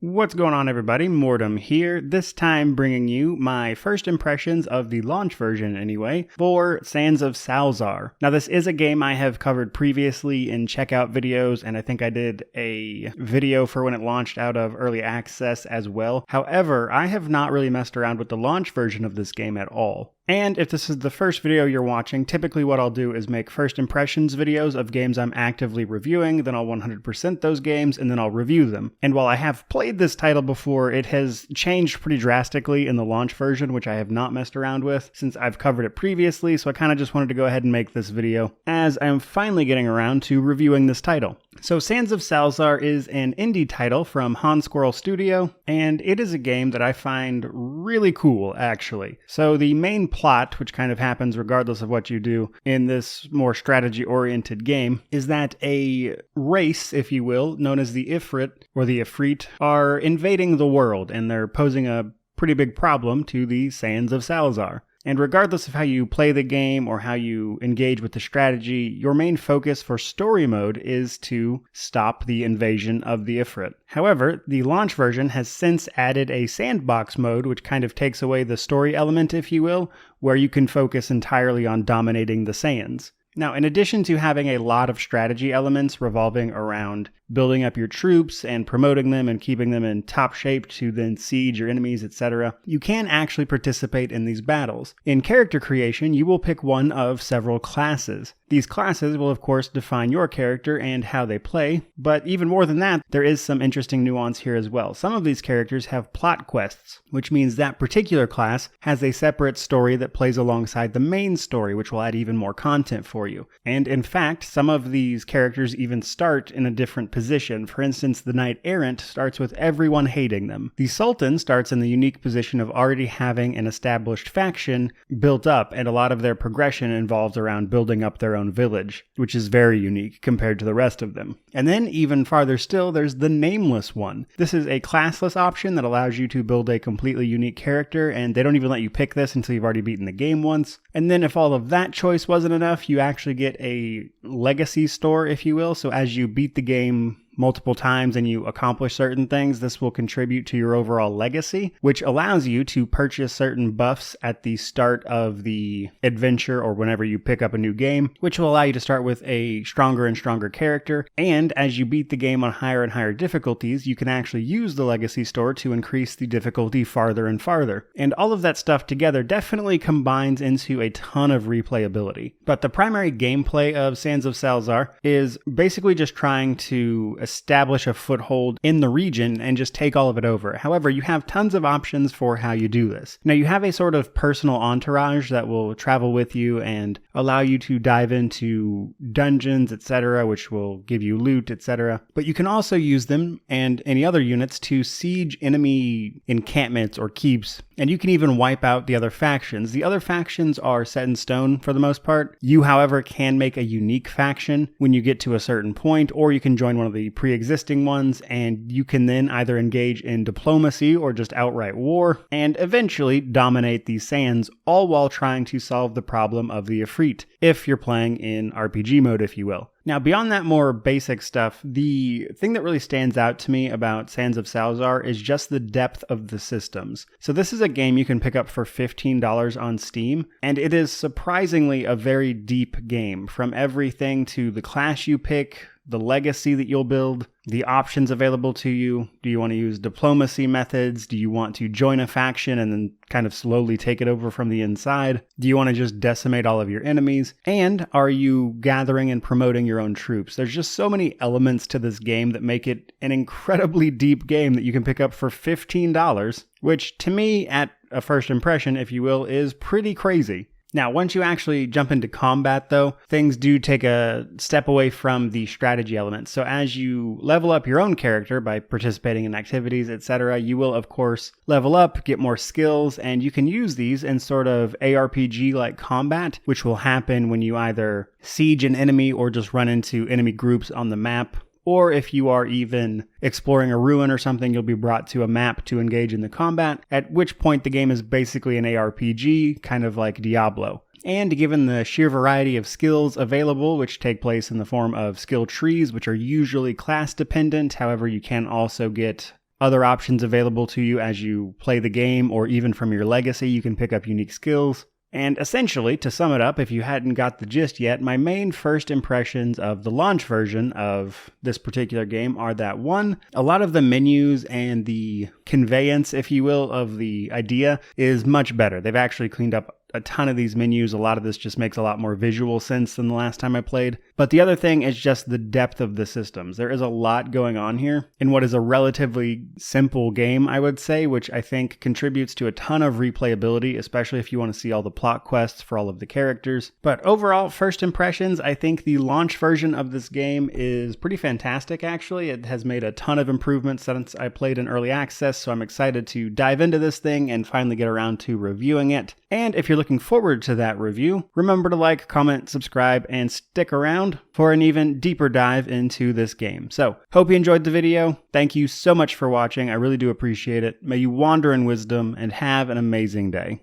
What's going on, everybody? Mortem here, this time bringing you my first impressions of the launch version anyway, for Sands of Salzaar. Now this is a game I have covered previously in checkout videos, and I think I did a video for when it launched out of early access as well. However, I have not really messed around with the launch version of this game at all. And if this is the first video you're watching, typically what I'll do is make first impressions videos of games I'm actively reviewing, then I'll 100% those games, and then I'll review them. And while I have played this title before, it has changed pretty drastically in the launch version, which I have not messed around with since I've covered it previously, so I kind of just wanted to go ahead and make this video, as I'm finally getting around to reviewing this title. So Sands of Salzaar is an indie title from Han Squirrel Studio, and it is a game that I find really cool, actually. So the main plot, which kind of happens regardless of what you do in this more strategy-oriented game, is that a race, if you will, known as the Ifrit, or the Ifrit, are invading the world, and they're posing a pretty big problem to the Sands of Salzaar. And regardless of how you play the game or how you engage with the strategy, your main focus for story mode is to stop the invasion of the Ifrit. However, the launch version has since added a Sandbox Mode, which kind of takes away the story element, if you will, where you can focus entirely on dominating the sands. Now, in addition to having a lot of strategy elements revolving around building up your troops and promoting them and keeping them in top shape to then siege your enemies, etc., you can actually participate in these battles. In character creation, you will pick one of several classes. These classes will of course define your character and how they play, but even more than that, there is some interesting nuance here as well. Some of these characters have plot quests, which means that particular class has a separate story that plays alongside the main story, which will add even more content for you. And in fact, some of these characters even start in a different position. For instance, the Knight Errant starts with everyone hating them. The Sultan starts in the unique position of already having an established faction built up, and a lot of their progression involves around building up their own village, which is very unique compared to the rest of them. And then even farther still, there's the Nameless one. This is a classless option that allows you to build a completely unique character, and they don't even let you pick this until you've already beaten the game once. And then if all of that choice wasn't enough, you actually get a legacy store, if you will. So as you beat the game multiple times and you accomplish certain things, this will contribute to your overall legacy, which allows you to purchase certain buffs at the start of the adventure or whenever you pick up a new game, which will allow you to start with a stronger and stronger character. And as you beat the game on higher and higher difficulties, you can actually use the legacy store to increase the difficulty farther and farther. And all of that stuff together definitely combines into a ton of replayability. But the primary gameplay of Sands of Salzaar is basically just trying to establish a foothold in the region and just take all of it over. However, you have tons of options for how you do this. Now, you have a sort of personal entourage that will travel with you and allow you to dive into dungeons, etc., which will give you loot, etc. But you can also use them and any other units to siege enemy encampments or keeps, and you can even wipe out the other factions. The other factions are set in stone for the most part. You, however, can make a unique faction when you get to a certain point, or you can join one of the pre-existing ones, and you can then either engage in diplomacy or just outright war, and eventually dominate these sands, all while trying to solve the problem of the Ifrit, if you're playing in RPG mode, if you will. Now, beyond that more basic stuff, the thing that really stands out to me about Sands of Salzaar is just the depth of the systems. So this is a game you can pick up for $15 on Steam, and it is surprisingly a very deep game, from everything to the class you pick, the legacy that you'll build, the options available to you. Do you want to use diplomacy methods? Do you want to join a faction and then kind of slowly take it over from the inside? Do you want to just decimate all of your enemies? And are you gathering and promoting your own troops? There's just so many elements to this game that make it an incredibly deep game that you can pick up for $15, which to me, at a first impression, if you will, is pretty crazy. Now, once you actually jump into combat, though, things do take a step away from the strategy elements. So as you level up your own character by participating in activities, etc., you will, of course, level up, get more skills, and you can use these in sort of ARPG-like combat, which will happen when you either siege an enemy or just run into enemy groups on the map. Or if you are even exploring a ruin or something, you'll be brought to a map to engage in the combat, at which point the game is basically an ARPG, kind of like Diablo. And given the sheer variety of skills available, which take place in the form of skill trees, which are usually class dependent, however, you can also get other options available to you as you play the game, or even from your legacy, you can pick up unique skills. And essentially, to sum it up, if you hadn't got the gist yet, my main first impressions of the launch version of this particular game are that, one, a lot of the menus and the conveyance, if you will, of the idea is much better. They've actually cleaned up a ton of these menus. A lot of this just makes a lot more visual sense than the last time I played. But the other thing is just the depth of the systems. There is a lot going on here in what is a relatively simple game, I would say, which I think contributes to a ton of replayability, especially if you want to see all the plot quests for all of the characters. But overall, first impressions, I think the launch version of this game is pretty fantastic, actually. It has made a ton of improvements since I played in early access, so I'm excited to dive into this thing and finally get around to reviewing it. And if you're looking forward to that review, remember to like, comment, subscribe, and stick around for an even deeper dive into this game. So, hope you enjoyed the video. Thank you so much for watching. I really do appreciate it. May you wander in wisdom and have an amazing day.